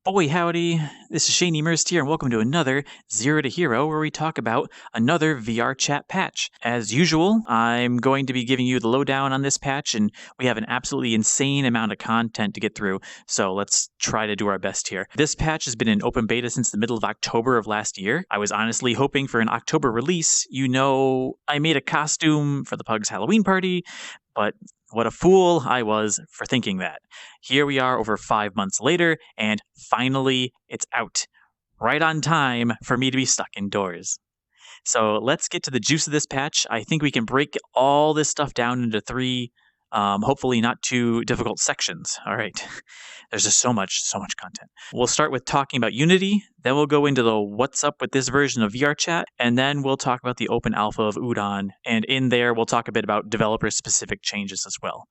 Boy, howdy. This is Shane Immersed here, and welcome to another Zero to Hero, where we talk about another VRChat patch. As usual, I'm going to be giving you the lowdown on this patch, and we have an absolutely insane amount of content to get through, so let's try to do our best here. This patch has been in open beta since the middle of October of last year. I was honestly hoping for an October release. You know, I made a costume for the Pug's Halloween party, but what a fool I was for thinking that. Here we are over 5 months later, and finally it's out. Right on time for me to be stuck indoors. So let's get to the juice of this patch. I think we can break all this stuff down into three, hopefully not too difficult sections. All right. There's just so much content. We'll start with talking about Unity, then we'll go into the what's up with this version of VRChat, and then we'll talk about the open alpha of Udon, and in there we'll talk a bit about developer-specific changes as well.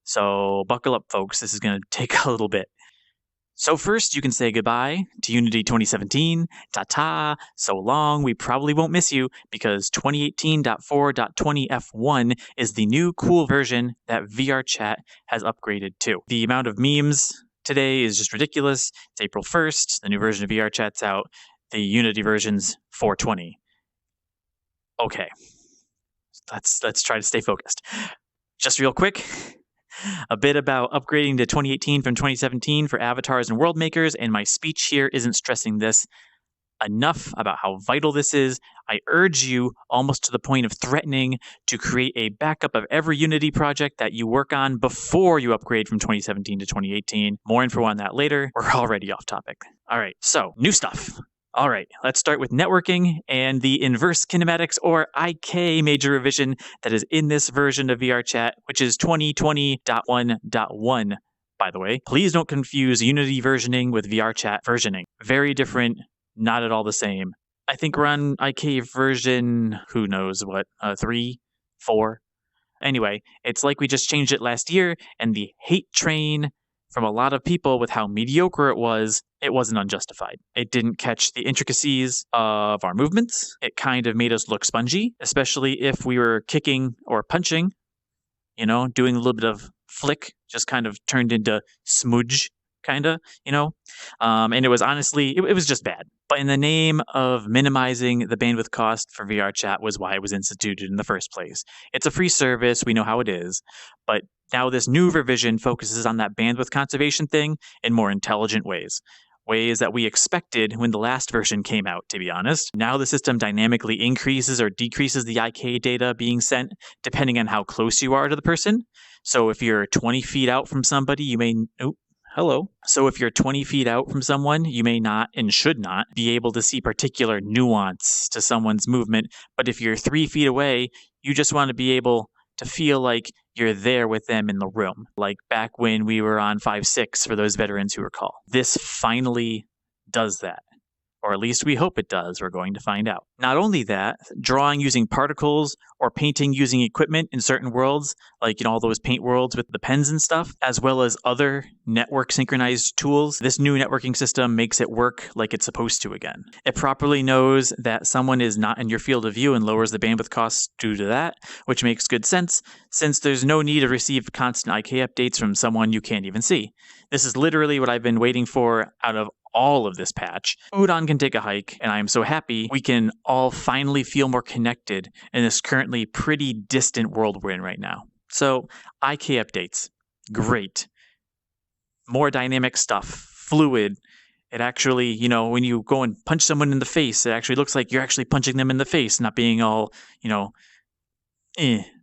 So buckle up, folks. This is going to take a little bit. So first, you can say goodbye to Unity 2017, ta-ta, so long, we probably won't miss you, because 2018.4.20 F1 is the new cool version that VRChat has upgraded to. The amount of memes today is just ridiculous. It's April 1st, the new version of VRChat's out, the Unity version's 420. Okay, let's try to stay focused. Just real quick, a bit about upgrading to 2018 from 2017 for avatars and world makers, and my speech here isn't stressing this enough about how vital this is. I urge you, almost to the point of threatening, to create a backup of every Unity project that you work on before you upgrade from 2017 to 2018. More info on that later. We're already off topic. All right, so new stuff. All right, let's start with networking and the inverse kinematics, or IK, major revision that is in this version of VRChat, which is 2020.1.1, by the way. Please don't confuse Unity versioning with VRChat versioning. Very different, not at all the same. I think we're on IK version, who knows what, 3, 4? Anyway, it's like we just changed it last year, and the hate train from a lot of people with how mediocre it wasn't unjustified. It didn't catch the intricacies of our movements. It kind of made us look spongy, especially if we were kicking or punching, doing a little bit of flick, just kind of turned into smudge, and it was honestly, it was just bad. But in the name of minimizing the bandwidth cost for VRChat was why it was instituted in the first place. It's a free service, we know how it is, but now this new revision focuses on that bandwidth conservation thing in more intelligent ways that we expected when the last version came out, to be honest. Now the system dynamically increases or decreases the IK data being sent depending on how close you are to the person. So if you're 20 feet out from somebody, you may... So if you're 20 feet out from someone, you may not and should not be able to see particular nuance to someone's movement. But if you're 3 feet away, you just want to be able to feel like you're there with them in the room, like back when we were on 5.6 for those veterans who recall. This finally does that. Or at least we hope it does. We're going to find out. Not only that, drawing using particles or painting using equipment in certain worlds, like all those paint worlds with the pens and stuff, as well as other network synchronized tools, this new networking system makes it work like it's supposed to again. It properly knows that someone is not in your field of view and lowers the bandwidth costs due to that, which makes good sense, since there's no need to receive constant IK updates from someone you can't even see. This is literally what I've been waiting for out of all of this patch. Udon can take a hike, and I am so happy we can all finally feel more connected in this currently pretty distant world we're in right now. So, IK updates, great. More dynamic stuff, fluid. It actually, when you go and punch someone in the face, it actually looks like you're actually punching them in the face, not being all,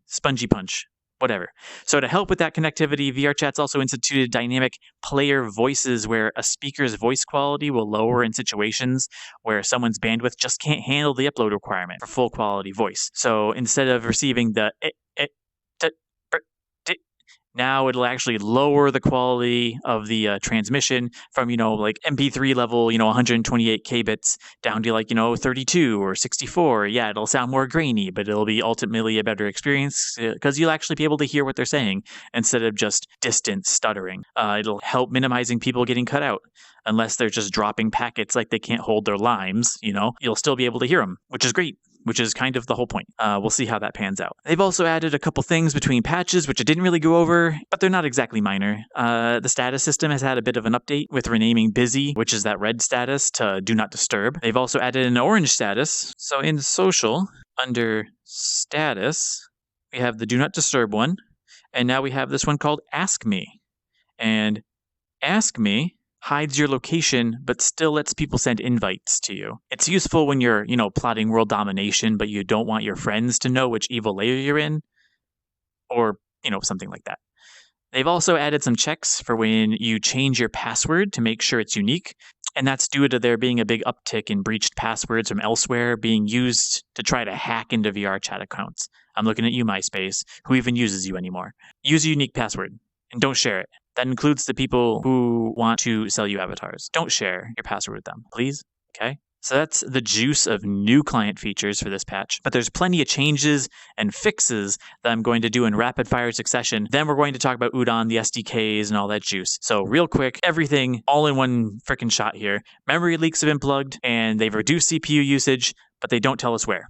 spongy punch. Whatever. So to help with that connectivity, VRChat's also instituted dynamic player voices where a speaker's voice quality will lower in situations where someone's bandwidth just can't handle the upload requirement for full quality voice. So instead of receiving the now it'll actually lower the quality of the transmission from, like MP3 level, 128 kbits down to 32 or 64. Yeah, it'll sound more grainy, but it'll be ultimately a better experience because you'll actually be able to hear what they're saying instead of just distant stuttering. It'll help minimizing people getting cut out. Unless they're just dropping packets like they can't hold their limes, you'll still be able to hear them, which is great. which is kind of the whole point. We'll see how that pans out. They've also added a couple things between patches, which I didn't really go over, but they're not exactly minor. The status system has had a bit of an update with renaming busy, which is that red status, to do not disturb. They've also added an orange status. So in social, under status, we have the do not disturb one, and now we have this one called Ask Me. And Ask Me hides your location, but still lets people send invites to you. It's useful when you're, plotting world domination, but you don't want your friends to know which evil layer you're in, or, something like that. They've also added some checks for when you change your password to make sure it's unique, and that's due to there being a big uptick in breached passwords from elsewhere being used to try to hack into VRChat accounts. I'm looking at you, MySpace. Who even uses you anymore? Use a unique password, and don't share it. That includes the people who want to sell you avatars. Don't share your password with them, please. Okay? So that's the juice of new client features for this patch. But there's plenty of changes and fixes that I'm going to do in rapid fire succession. Then we're going to talk about Udon, the SDKs, and all that juice. So real quick, everything all in one freaking shot here. Memory leaks have been plugged, and they've reduced CPU usage, but they don't tell us where.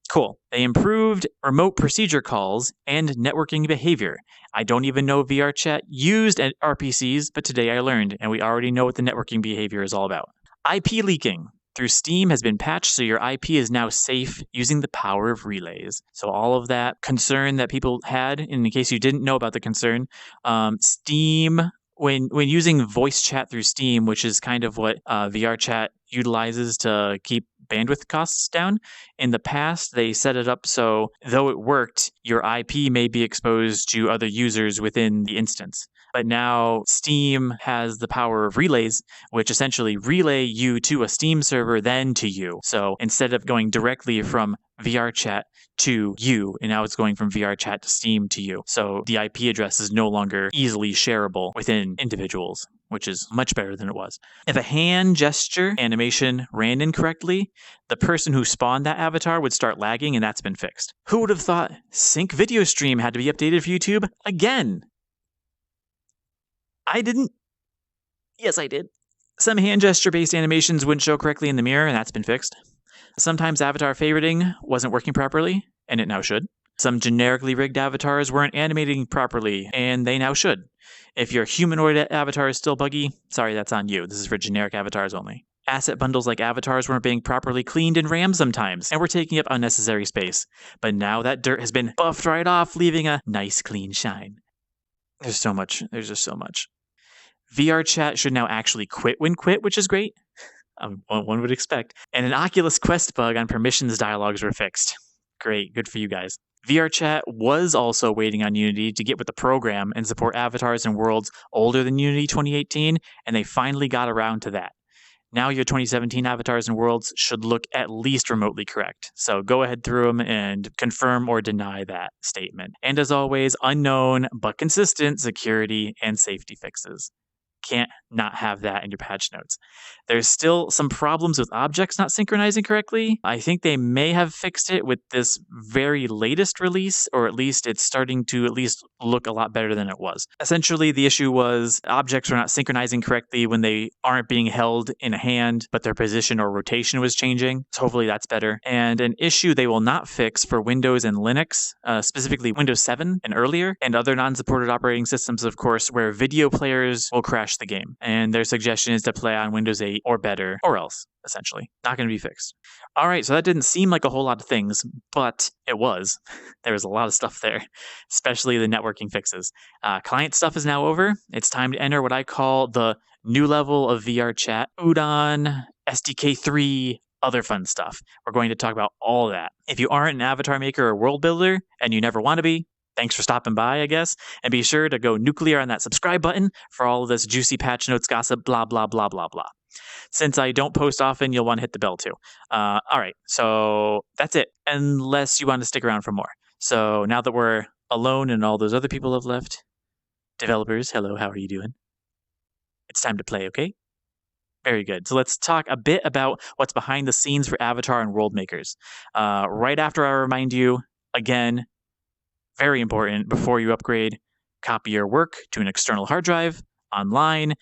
Cool. They improved remote procedure calls and networking behavior. I don't even know VRChat used at RPCs, but today I learned, and we already know what the networking behavior is all about. IP leaking through Steam has been patched, so your IP is now safe using the power of relays. So all of that concern that people had, and in case you didn't know about the concern, Steam, when using voice chat through Steam, which is kind of what VRChat utilizes to keep bandwidth costs down. In the past, they set it up so though it worked, your IP may be exposed to other users within the instance. But now Steam has the power of relays, which essentially relay you to a Steam server, then to you. So instead of going directly from VRChat to you, and now it's going from VRChat to Steam to you. So the IP address is no longer easily shareable within individuals, which is much better than it was. If a hand gesture animation ran incorrectly, the person who spawned that avatar would start lagging, and that's been fixed. Who would have thought sync video stream had to be updated for YouTube again? I didn't. Yes, I did. Some hand gesture-based animations wouldn't show correctly in the mirror, and that's been fixed. Sometimes avatar favoriting wasn't working properly, and it now should. Some generically rigged avatars weren't animating properly, and they now should. If your humanoid avatar is still buggy, sorry, that's on you. This is for generic avatars only. Asset bundles like avatars weren't being properly cleaned and rammed sometimes, and were taking up unnecessary space. But now that dirt has been buffed right off, leaving a nice clean shine. There's so much. There's just so much. VRChat should now actually quit when quit, which is great. One would expect. And an Oculus Quest bug on permissions dialogues were fixed. Great, good for you guys. VRChat was also waiting on Unity to get with the program and support avatars and worlds older than Unity 2018, and they finally got around to that. Now your 2017 avatars and worlds should look at least remotely correct. So go ahead through them and confirm or deny that statement. And as always, unknown but consistent security and safety fixes. Can't not have that in your patch notes. There's still some problems with objects not synchronizing correctly. I think they may have fixed it with this very latest release, or at least it's starting to at least look a lot better than it was. Essentially, the issue was objects were not synchronizing correctly when they aren't being held in a hand, but their position or rotation was changing. So hopefully that's better. And an issue they will not fix for Windows and Linux, specifically Windows 7 and earlier, and other non-supported operating systems, of course, where video players will crash the game. And their suggestion is to play on Windows 8 or better, or else, essentially. Not going to be fixed. All right, so that didn't seem like a whole lot of things, but it was. There was a lot of stuff there, especially the networking fixes. Client stuff is now over. It's time to enter what I call the new level of VRChat, Udon, SDK 3, other fun stuff. We're going to talk about all that. If you aren't an avatar maker or world builder, and you never want to be, thanks for stopping by, I guess. And be sure to go nuclear on that subscribe button for all of this juicy patch notes gossip, blah, blah, blah, blah, blah. Since I don't post often, you'll want to hit the bell too. All right, so that's it, unless you want to stick around for more. So now that we're alone and all those other people have left, developers, hello, how are you doing? It's time to play, okay? Very good. So let's talk a bit about what's behind the scenes for Avatar and World Makers. Right after I remind you, again, very important, before you upgrade, copy your work to an external hard drive, online,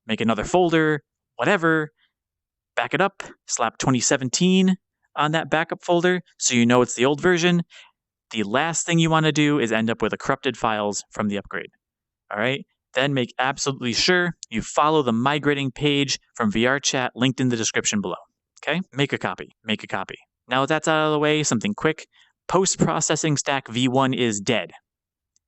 make another folder, whatever, back it up, slap 2017 on that backup folder so you know it's the old version, the last thing you want to do is end up with corrupted files from the upgrade. All right? Then make absolutely sure you follow the migrating page from VRChat linked in the description below. Okay? Make a copy. Make a copy. Now that that's out of the way, something quick. Post-processing stack V1 is dead,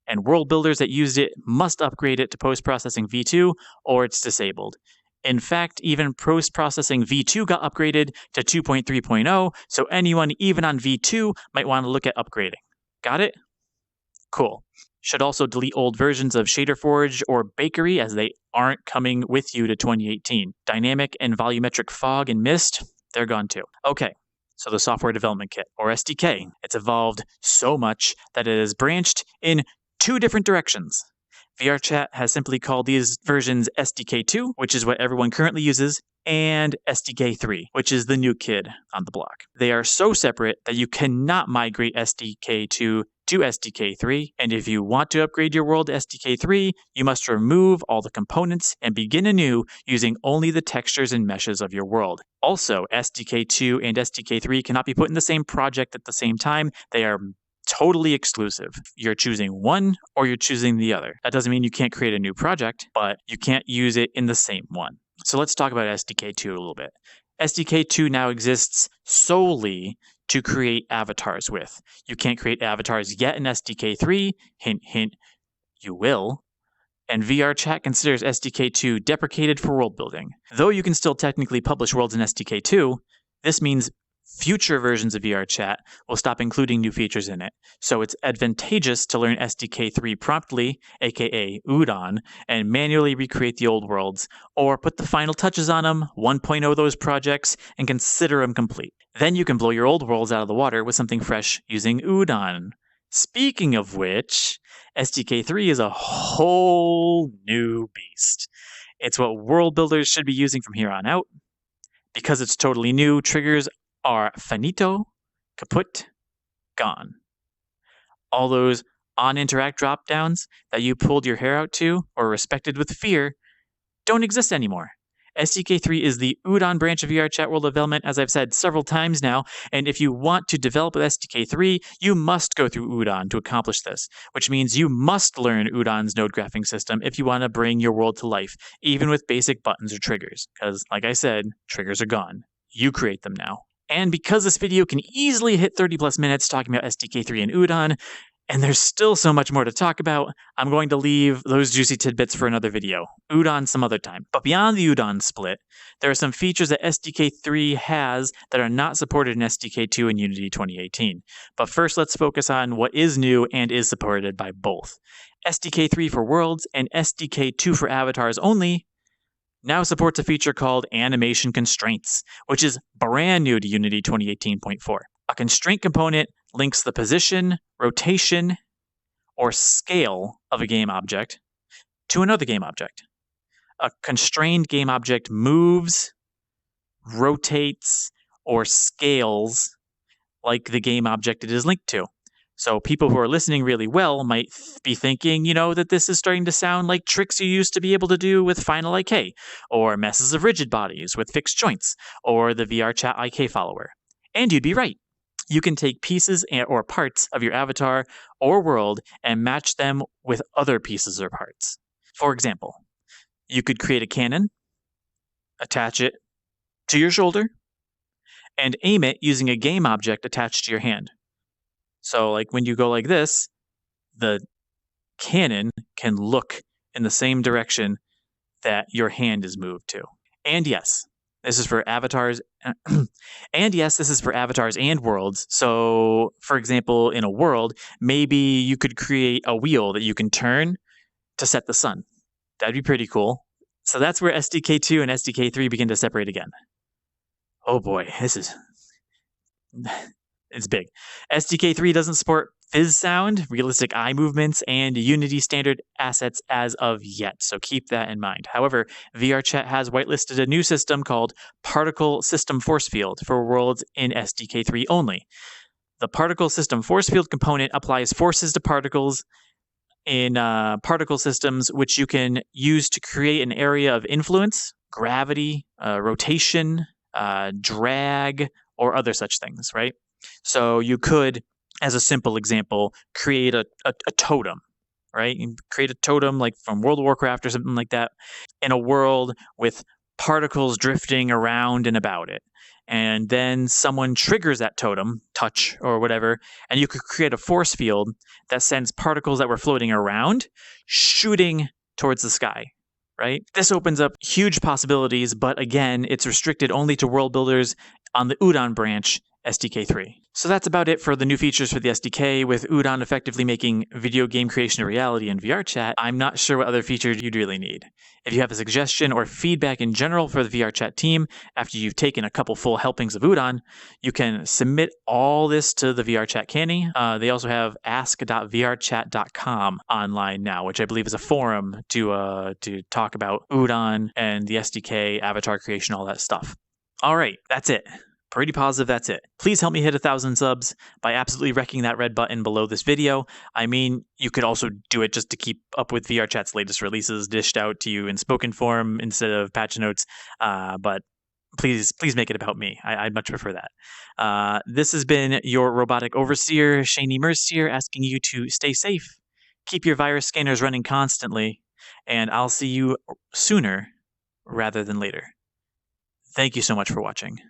and world builders that used it must upgrade it to post-processing V2 or it's disabled. In fact, even post-processing V2 got upgraded to 2.3.0, so anyone even on V2 might want to look at upgrading. Got it? Cool. Should also delete old versions of ShaderForge or Bakery as they aren't coming with you to 2018. Dynamic and volumetric fog and mist, they're gone too. Okay. So the software development kit, or SDK, it's evolved so much that it has branched in 2 different directions. VRChat has simply called these versions SDK2, which is what everyone currently uses, and SDK3, which is the new kid on the block. They are so separate that you cannot migrate SDK2 to SDK3, and if you want to upgrade your world to SDK3, you must remove all the components and begin anew using only the textures and meshes of your world. Also, SDK2 and SDK3 cannot be put in the same project at the same time. They are totally exclusive. You're choosing one or you're choosing the other. That doesn't mean you can't create a new project, but you can't use it in the same one. So let's talk about SDK2 a little bit. SDK2 now exists solely to create avatars with. You can't create avatars yet in SDK3. Hint, hint, you will. And VRChat considers SDK2 deprecated for world building. Though you can still technically publish worlds in SDK2, this means future versions of VRChat will stop including new features in it. So it's advantageous to learn SDK3 promptly, aka Udon, and manually recreate the old worlds, or put the final touches on them, 1.0 those projects, and consider them complete. Then you can blow your old worlds out of the water with something fresh using Udon. Speaking of which, SDK3 is a whole new beast. It's what world builders should be using from here on out. Because it's totally new, triggers are finito, kaput, gone. All those on-interact drop-downs that you pulled your hair out to or respected with fear don't exist anymore. SDK3 is the Udon branch of VRChat world development, as I've said several times now, and if you want to develop with SDK3, you must go through Udon to accomplish this, which means you must learn Udon's node graphing system if you want to bring your world to life, even with basic buttons or triggers, because, like I said, triggers are gone. You create them now. And because this video can easily hit 30 plus minutes talking about SDK3 and Udon, and there's still so much more to talk about, I'm going to leave those juicy tidbits for another video. Udon some other time. But beyond the Udon split, there are some features that SDK3 has that are not supported in SDK2 and Unity 2018. But first, let's focus on what is new and is supported by both. SDK3 for worlds and SDK2 for avatars only now supports a feature called animation constraints, which is brand new to Unity 2018.4. A constraint component links the position, rotation, or scale of a game object to another game object. A constrained game object moves, rotates, or scales like the game object it is linked to. So people who are listening really well might be thinking, that this is starting to sound like tricks you used to be able to do with Final IK, or messes of rigid bodies with fixed joints, or the VRChat IK follower. And you'd be right. You can take pieces or parts of your avatar or world and match them with other pieces or parts. For example, you could create a cannon, attach it to your shoulder, and aim it using a game object attached to your hand. So like when you go like this, the cannon can look in the same direction that your hand is moved to. And yes, this is for avatars. This is for avatars and worlds. So, for example, in a world, maybe you could create a wheel that you can turn to set the sun. That'd be pretty cool. So that's where SDK2 and SDK3 begin to separate again. Oh boy, it's big. SDK3 doesn't support fizz sound, realistic eye movements, and Unity standard assets as of yet, so keep that in mind. However, VRChat has whitelisted a new system called Particle System Force Field for worlds in SDK3 only. The Particle System Force Field component applies forces to particles in particle systems, which you can use to create an area of influence, gravity, rotation, drag, or other such things, right? So you could, as a simple example, create a totem, right? You create a totem like from World of Warcraft or something like that in a world with particles drifting around and about it. And then someone triggers that totem, touch or whatever, and you could create a force field that sends particles that were floating around shooting towards the sky, right? This opens up huge possibilities, but again, it's restricted only to world builders on the Udon branch SDK 3. So that's about it for the new features for the SDK, with Udon effectively making video game creation a reality in VRChat. I'm not sure what other features you'd really need. If you have a suggestion or feedback in general for the VRChat team after you've taken a couple full helpings of Udon, you can submit all this to the VRChat canny. They also have ask.vrchat.com online now, which I believe is a forum to talk about Udon and the SDK, avatar creation, all that stuff. All right, that's it. Pretty positive that's it. Please help me hit 1,000 subs by absolutely wrecking that red button below this video. I mean, you could also do it just to keep up with VRChat's latest releases dished out to you in spoken form instead of patch notes. But please make it about me. I'd much prefer that. This has been your robotic overseer, Shaney Mercier, asking you to stay safe, keep your virus scanners running constantly, and I'll see you sooner rather than later. Thank you so much for watching.